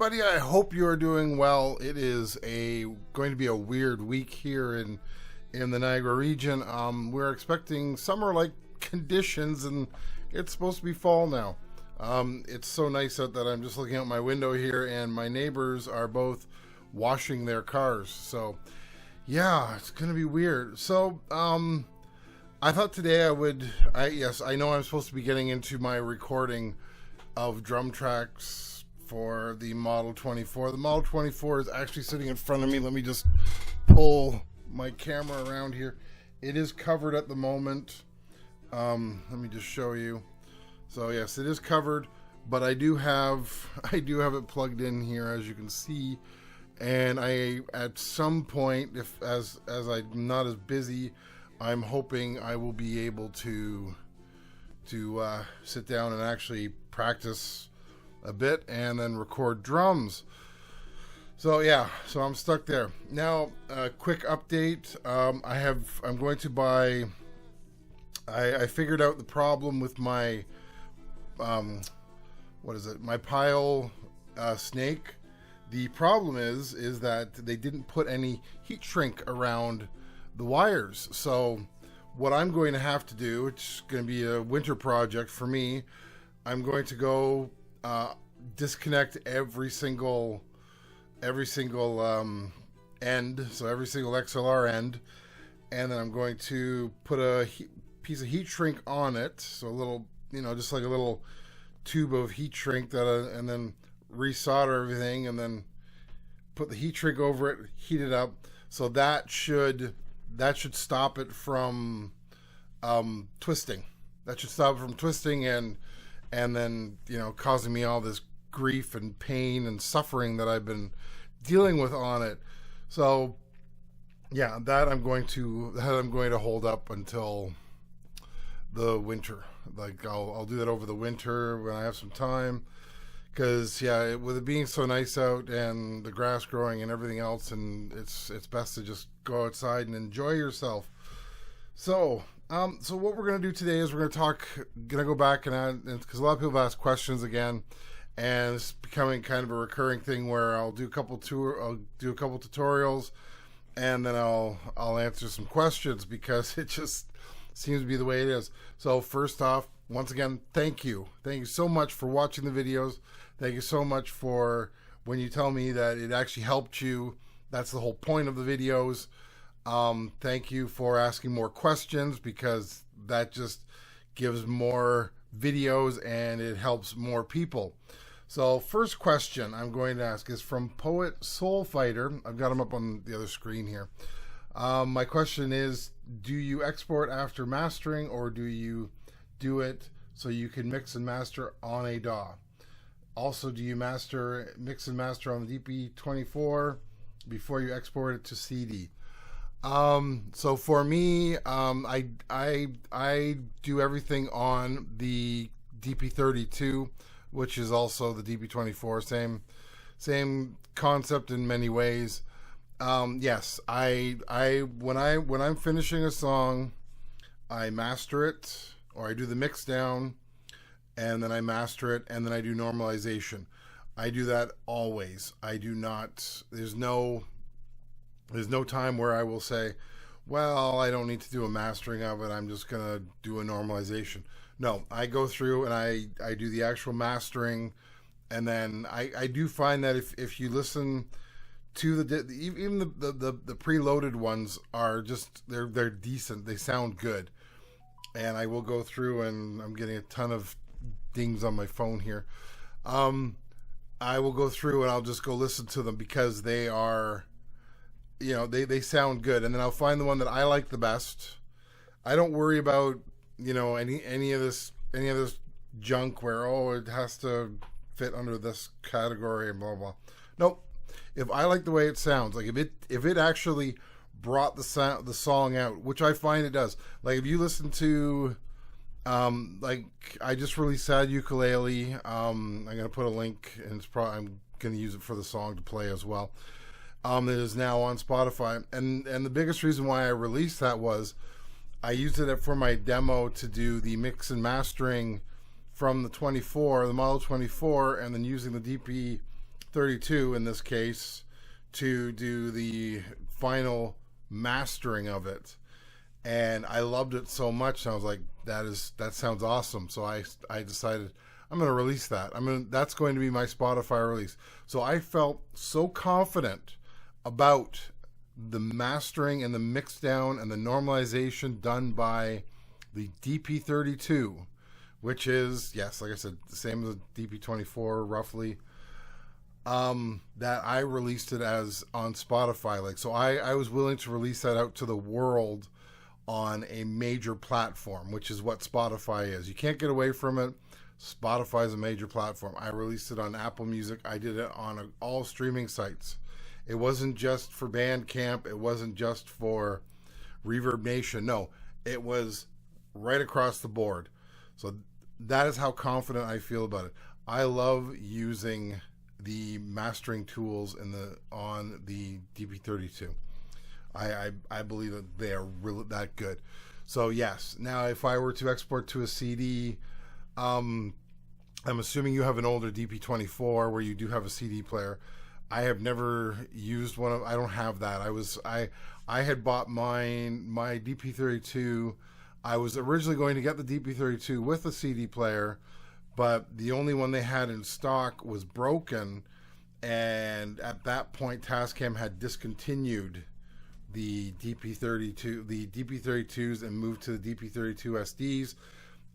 everybody. I hope you are doing well. It is going to be a weird week here in the Niagara region. We're expecting summer-like conditions, and it's supposed to be fall now. It's so nice out that I'm just looking out my window here, and my neighbors are both washing their cars. So, yeah, it's going to be weird. So, I thought today I know I'm supposed to be getting into my recording of drum tracks for the Model 24. The Model 24 is actually sitting in front of me. Let me just pull my camera around here. It is covered at the moment. Let me just show you. So yes, it is covered, but I do have it plugged in here, as you can see. And at some point, as I'm not as busy, I'm hoping I will be able to sit down and actually practice a bit and then record drums. So yeah, so I'm stuck there. Now, a quick update. I'm going to buy. I figured out the problem with my my pile snake. The problem is that they didn't put any heat shrink around the wires. So what I'm going to have to do, it's going to be a winter project for me, I'm going to go disconnect every single end, so every single XLR end, and then I'm going to put a piece of heat shrink on it, so a little, just like a little tube of heat shrink and then resolder everything, and then put the heat shrink over it, heat it up. So that should stop it from twisting. That should stop it from twisting and then causing me all this grief and pain and suffering that I've been dealing with on it. So yeah, that I'm going to hold up until the winter. Like I'll do that over the winter when I have some time, because yeah, with it being so nice out and the grass growing and everything else, and it's best to just go outside and enjoy yourself. So what we're going to do today is we're going to go back and add, because a lot of people have asked questions again, and it's becoming kind of a recurring thing where I'll do a couple tutorials, and then I'll answer some questions, because it just seems to be the way it is. So first off, once again, thank you so much for watching the videos. Thank you so much for when you tell me that it actually helped you. That's the whole point of the videos. Thank you for asking more questions, because that just gives more videos and it helps more people. So first question I'm going to ask is from Poet Soul Fighter. I've got him up on the other screen here. My question is, do you export after mastering, or do you do it so you can mix and master on a DAW? Also, do you mix and master on the DP24 before you export it to CD? So for me, I do everything on the DP32, which is also the DP24. Same concept in many ways. Yes, when I'm finishing a song, I master it, or I do the mix down, and then I master it, and then I do normalization. I do that always. I do not. There's no time where I will say, well, I don't need to do a mastering of it, I'm just gonna do a normalization. No, I go through and I do the actual mastering, and then I do find that if you listen to even the preloaded ones are just they're decent, they sound good. And I will go through, and I'm getting a ton of dings on my phone here. I will go through and I'll just go listen to them, because they are, they sound good, and then I'll find the one that I like the best. I don't worry about any of this junk where it has to fit under this category and blah blah. Nope. If I like the way it sounds, like if it actually brought the song out, which I find it does. Like if you listen to like I just released Sad Ukulele. I'm gonna put a link, and I'm gonna use it for the song to play as well. It is now on Spotify, and the biggest reason why I released that was I used it for my demo to do the mix and mastering from the Model 24, and then using the DP32 in this case to do the final mastering of it. And I loved it so much. I was like, that sounds awesome. So I decided I'm going to release that. That's going to be my Spotify release. So I felt so confident about the mastering and the mix down and the normalization done by the DP32, which is, yes, like I said, the same as the DP24 roughly, that I released it as on Spotify. Like, so I was willing to release that out to the world on a major platform, which is what Spotify is. You can't get away from it. Spotify is a major platform. I released it on Apple Music. I did it on all streaming sites. It wasn't just for Bandcamp. It wasn't just for Reverb Nation. No, it was right across the board. So that is how confident I feel about it. I love using the mastering tools on the DP32. I believe that they are really that good. So yes, now if I were to export to a CD, I'm assuming you have an older DP24 where you do have a CD player. I have never used one of. I don't have that. I had bought my DP32. I was originally going to get the DP32 with a CD player, but the only one they had in stock was broken, and at that point Tascam had discontinued the DP32s and moved to the DP32 SDs.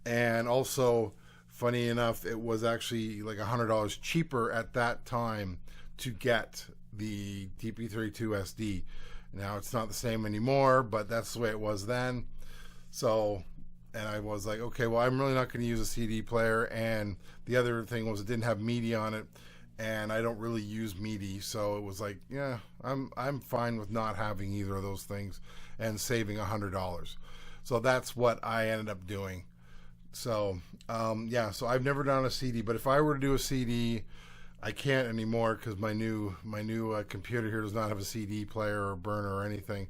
And also, funny enough, it was actually like $100 cheaper at that time to get the DP32 SD. Now it's not the same anymore, but that's the way it was then. So, and I was like, okay, well, I'm really not going to use a CD player. And the other thing was it didn't have MIDI on it, and I don't really use MIDI. So it was like, yeah, I'm fine with not having either of those things and saving $100. So that's what I ended up doing. So, yeah, so I've never done a CD, but if I were to do a CD, I can't anymore because my new computer here does not have a CD player or burner or anything.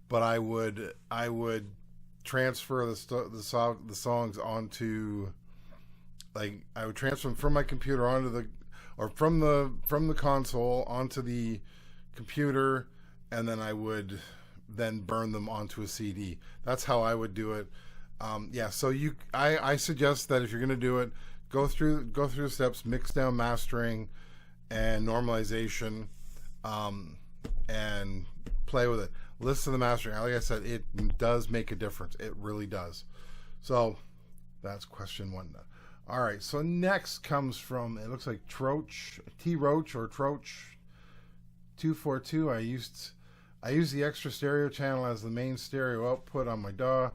But I would transfer the songs onto, like, I would transfer them from my computer from the console onto the computer, and then I would then burn them onto a CD. That's how I would do it. Yeah, so I suggest that if you're going to do it, go through the steps: mix down, mastering, and normalization, and play with it. Listen to the mastering. Like I said, it does make a difference. It really does. So that's question one done. All right. So next comes from, it looks like T-Roach or Troach 242. I use the extra stereo channel as the main stereo output on my DAW.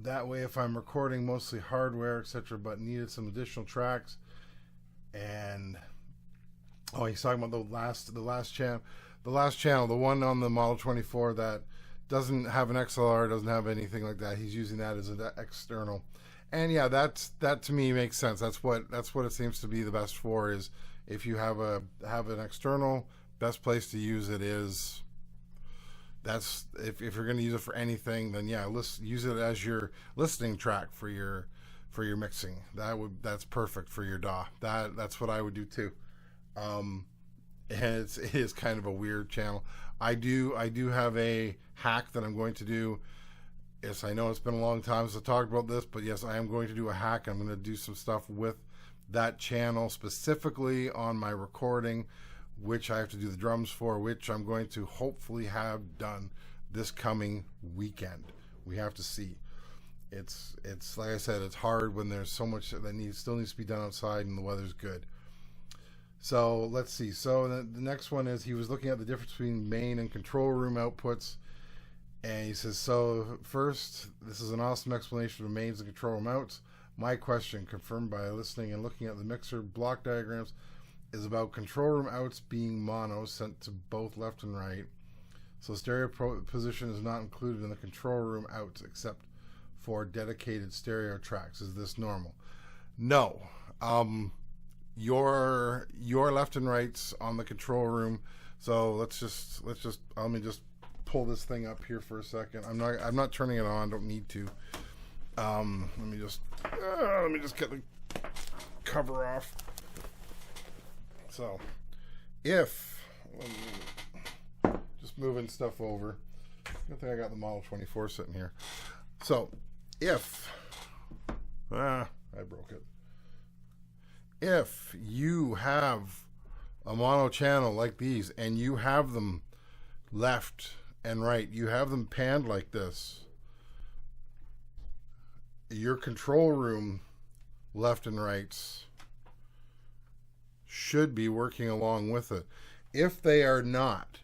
That way, if I'm recording mostly hardware, etc., but needed some additional tracks, and he's talking about the last channel, the one on the Model 24 that doesn't have an XLR, doesn't have anything like that. He's using that as an external, and yeah, that to me makes sense. That's what it seems to be the best for. Is if you have an external, best place to use it is. That's if you're going to use it for anything, then yeah, use it as your listening track for your mixing. That's perfect for your DAW. That's what I would do too. And it is kind of a weird channel. I do have a hack that I'm going to do. Yes, I know it's been a long time since I talked about this, but yes, I am going to do a hack. I'm going to do some stuff with that channel specifically on my recording, which I have to do the drums for, which I'm going to hopefully have done this coming weekend. We have to see. It's like I said, it's hard when there's so much that still needs to be done outside and the weather's good. So let's see. So the next one is, he was looking at the difference between main and control room outputs, and he says, so first, this is an awesome explanation of mains and control room outs. My question, confirmed by listening and looking at the mixer block diagrams, is about control room outs being mono, sent to both left and right. So stereo position is not included in the control room outs except for dedicated stereo tracks. Is this normal? No. Your left and rights on the control room. So let me just pull this thing up here for a second. I'm not turning it on. Don't need to. Let me just get the cover off. So if, just moving stuff over, good thing I got the Model 24 sitting here. So if, I broke it. If you have a mono channel like these and you have them left and right, you have them panned like this, your control room left and rights should be working along with it. If they are not,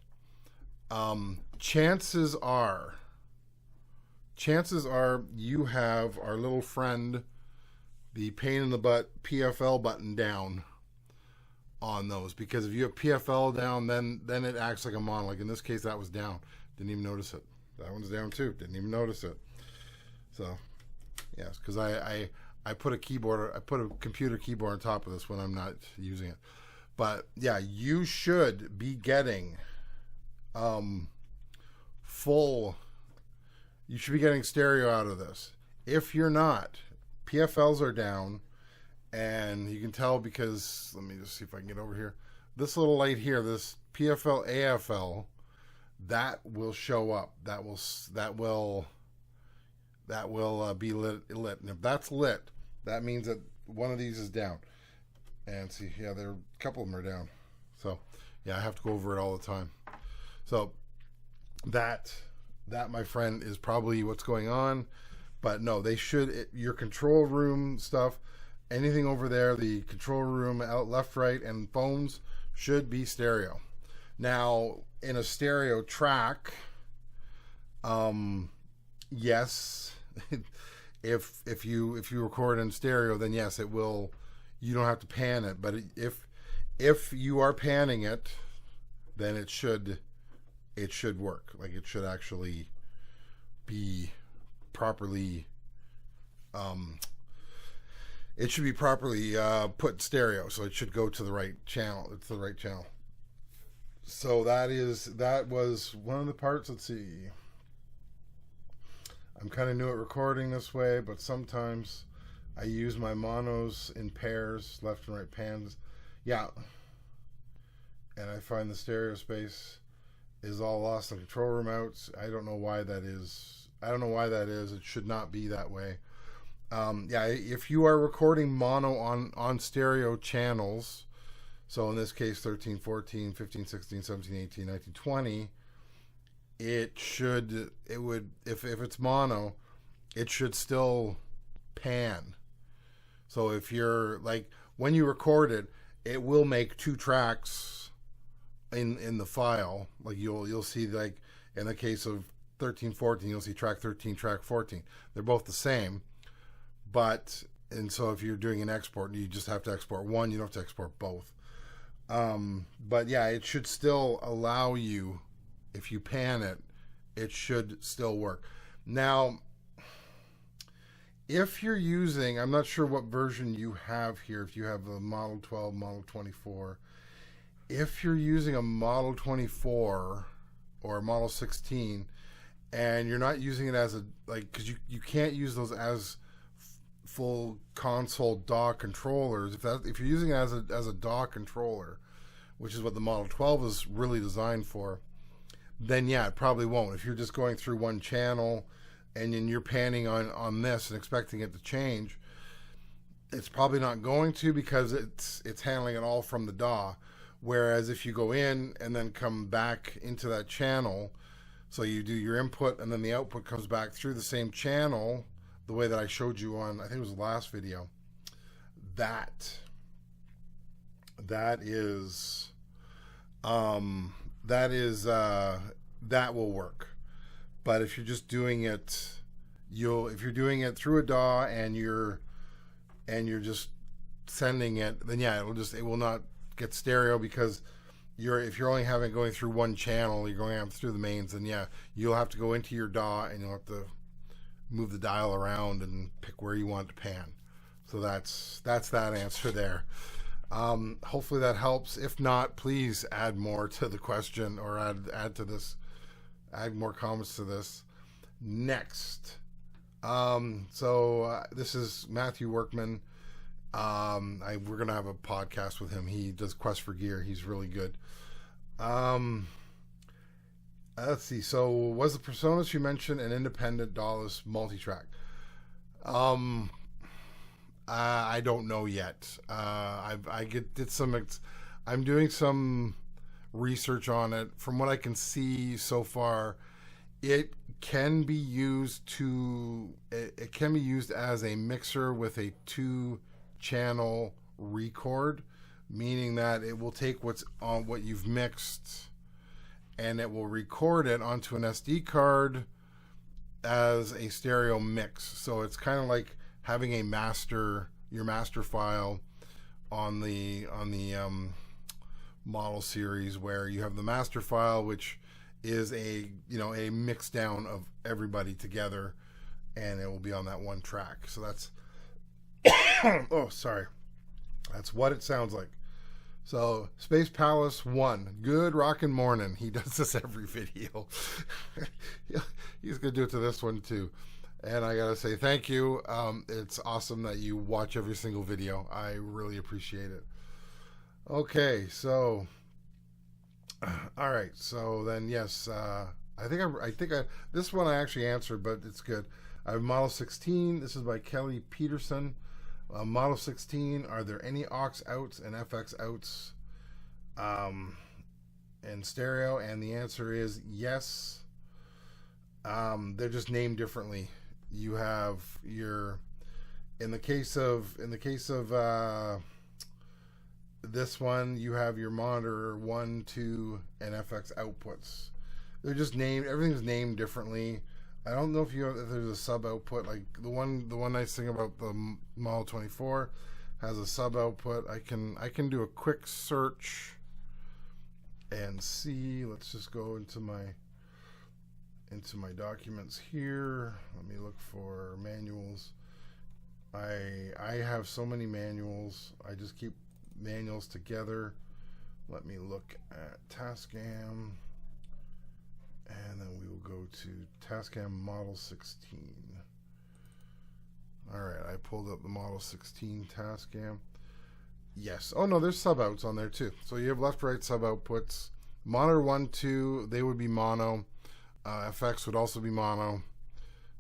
chances are you have our little friend, the pain in the butt PFL button down on those, because if you have PFL down, then it acts like a mono. Like in this case, that was down. Didn't even notice it. That one's down too. Didn't even notice it. So, yes, because I put a keyboard, I put a computer keyboard on top of this when I'm not using it. But yeah, you should be getting full. You should be getting stereo out of this. If you're not, PFLs are down, and you can tell because, let me just see if I can get over here. This little light here, this PFL AFL, that will show up. That will be lit. And if that's lit, that means that one of these is down. And see, yeah, a couple of them are down. So yeah, I have to go over it all the time. So that my friend is probably what's going on. But no, they should, your control room stuff, anything over there, the control room out left, right, and phones should be stereo. Now, in a stereo track, yes, if you record in stereo, then yes, it will. You don't have to pan it, but if you are panning it, then it should work. Like it should actually be properly. It should be properly put stereo, so it should go to the right channel. It's the right channel. So that was one of the parts. Let's see. I'm kind of new at recording this way, but sometimes I use my monos in pairs, left and right pans. Yeah. And I find the stereo space is all lost in control room outs. I don't know why that is. It should not be that way. Yeah, if you are recording mono on stereo channels, so in this case 13, 14, 15, 16, 17, 18, 19, 20, if it's mono, it should still pan. So if you're like, when you record it, it will make two tracks in the file. Like you'll see, like in the case of 13, 14, you'll see track 13, track 14. They're both the same. And so if you're doing an export, you just have to export one, you don't have to export both. But yeah, it should still allow you, if you pan it, it should still work. Now, if you're using, I'm not sure what version you have here, if you have a Model 12, Model 24, if you're using a Model 24 or a Model 16, and you're not using it as because you can't use those as full console DAW controllers. If you're using it as a DAW controller, which is what the Model 12 is really designed for, then yeah, it probably won't. If you're just going through one channel and then you're panning on this and expecting it to change, it's probably not going to, because it's handling it all from the DAW. Whereas if you go in and then come back into that channel, so you do your input and then the output comes back through the same channel, the way that I showed you on, I think it was the last video, that will work. But if you're just doing it, if you're doing it through a DAW and you're just sending it, then yeah, it will not get stereo, because if you're only having it going through one channel, you're going through the mains, then yeah, you'll have to go into your DAW and you'll have to move the dial around and pick where you want to pan. So that's that answer there. Hopefully that helps. If not, please add more to the question, or add to this, add more comments to this. Next, this is Matthew Workman, We're gonna have a podcast with him. He does Quest for Gear. He's really good. Let's see. So, was the Personas you mentioned an independent DAWless multi-track? I don't know yet. I'm doing some research on it. From what I can see so far, it can be used as a mixer with a 2-channel record, meaning that it will take what's on what you've mixed and it will record it onto an SD card as a stereo mix. So it's kind of like having your master file on the model series, where you have the master file, which is a mix down of everybody together, and it will be on that one track. So that's oh, sorry. That's what it sounds like. So, Space Palace 1, good rockin' morning. He does this every video. He's going to do it to this one too. And I got to say thank you. It's awesome that you watch every single video. I really appreciate it. Okay, so, all right. So then, yes, this one I actually answered, but it's good. I have Model 16. This is by Kelly Peterson. Model 16, are there any aux outs and FX outs in stereo? And the answer is yes. They're just named differently. You have in the case of this one, you have your monitor 1, 2, and FX outputs. They're just named. Everything's named differently. I don't know if there's a sub output. Like the one nice thing about the Model 24 has a sub output. I can do a quick search and see. Let's just go into my documents here. Let me look for manuals. I have so many manuals. I just keep manuals together. Let me look at Tascam. And then we will go to Tascam Model 16. Alright, I pulled up the Model 16 Tascam. Yes. Oh no, there's sub-outs on there too. So you have left-right sub-outputs. Monitor 1, 2, they would be mono. FX would also be mono.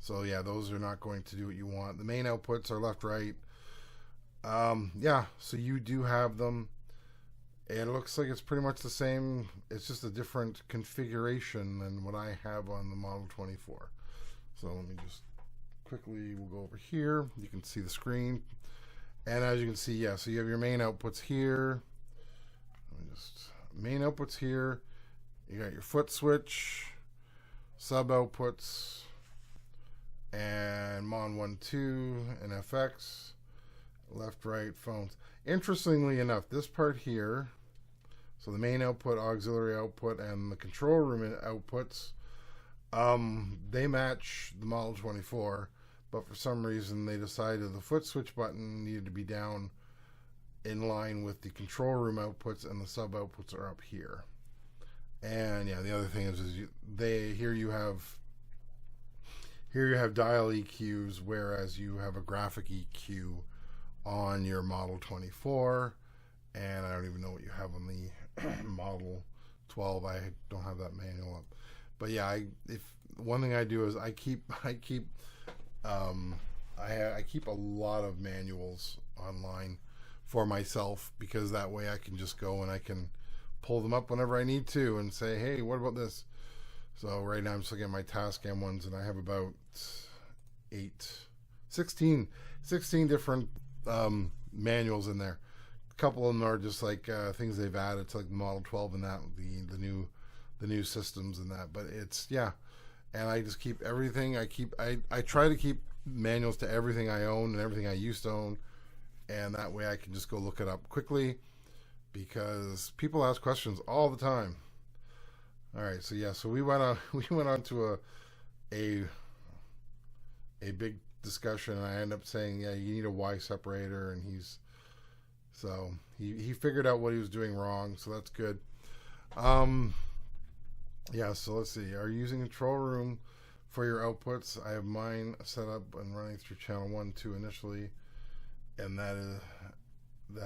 So yeah, those are not going to do what you want. The main outputs are left-right. Yeah, so you do have them. It looks like it's pretty much the same. It's just a different configuration than what I have on the Model 24. So let me just quickly, we'll go over here. You can see the screen. And as you can see, yeah, so you have your main outputs here. Main outputs here. You got your foot switch, sub outputs, and Mon 1, 2, and FX, left, right, phones. Interestingly enough, this part here, so the main output, auxiliary output, and the control room outputs, they match the Model 24, but for some reason they decided the foot switch button needed to be down in line with the control room outputs, and the sub outputs are up here. And yeah, the other thing is here you have dial EQs, whereas you have a graphic EQ on your Model 24, and I don't even know what you have on the Model 12. I don't have that manual up, but yeah, one thing I do is I keep a lot of manuals online for myself, because that way I can just go and I can pull them up whenever I need to and say, hey, what about this? So right now I'm just looking at my Tascam ones, and I have about 16 different manuals in there. A couple of them are just like things they've added to like the Model 12 and that, the new systems and that. But it's, yeah, and I just keep everything. I try to keep manuals to everything I own and everything I used to own, and that way I can just go look it up quickly, because people ask questions all the time. All right, so yeah, so we went on to a big discussion, and I ended up saying, yeah, you need a Y separator, and he figured out what he was doing wrong, so that's good. Yeah, so let's see. Are you using control room for your outputs? I have mine set up and running through channel 1, 2 initially, and that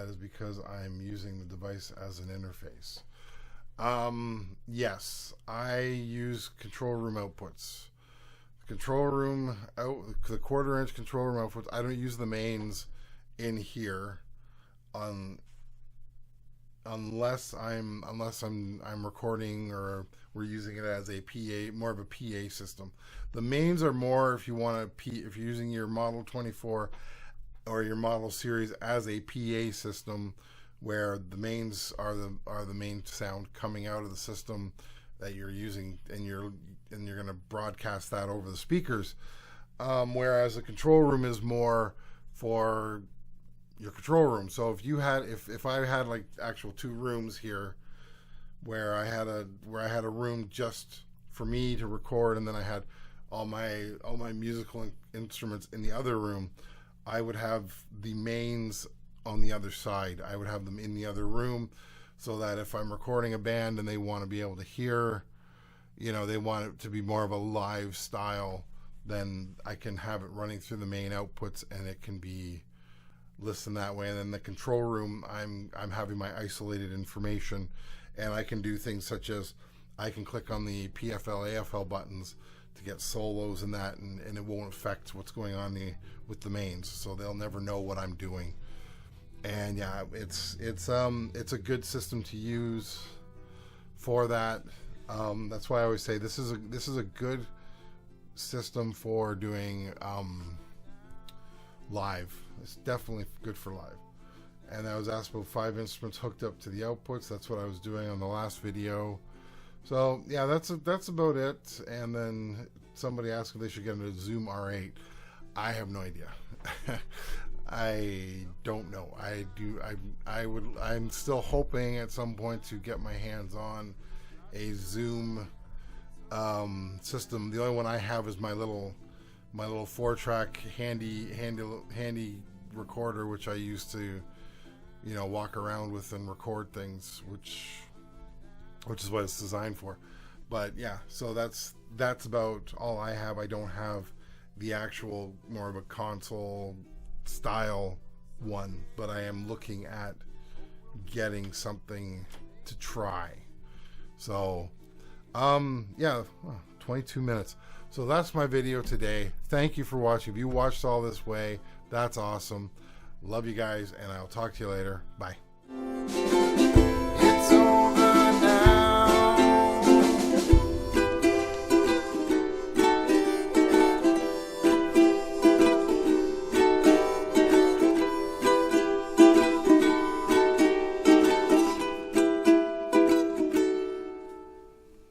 is because I'm using the device as an interface. Yes, I use control room outputs. Control room out, the 1/4 inch control room outputs. I don't use the mains in here, unless I'm recording or we're using it as a PA, more of a PA system. The mains are more if you're using your Model 24 or your Model Series as a PA system, where the mains are the main sound coming out of the system that you're using, and you're going to broadcast that over the speakers. Whereas the control room is more for your control room. So if I had like actual 2 rooms here, where I had a room just for me to record, and then I had all my musical instruments in the other room, I would have the mains on the other side. I would have them in the other room, so that if I'm recording a band and they want to be able to hear, they want it to be more of a live style, then I can have it running through the main outputs and it can be listened that way. And then the control room, I'm having my isolated information, and I can do things such as I can click on the PFL, AFL buttons to get solos and that, and it won't affect what's going on with the mains, so they'll never know what I'm doing. And yeah, it's a good system to use for that. That's why I always say this is a good system for doing live. It's definitely good for live. And I was asked about 5 instruments hooked up to the outputs. That's what I was doing on the last video. So yeah, that's about it. And then somebody asked if they should get a Zoom R8. I have no idea. I don't know. I'm still hoping at some point to get my hands on a Zoom system. The only one I have is my little 4-track handy recorder, which I use to walk around with and record things, which is what it's designed for. But yeah, so that's about all I have. I don't have the actual more of a console style one, but I am looking at getting something to try. So yeah, 22 minutes. So that's my video today. Thank you for watching. If you watched all this way, that's awesome. Love you guys, and I'll talk to you later. Bye.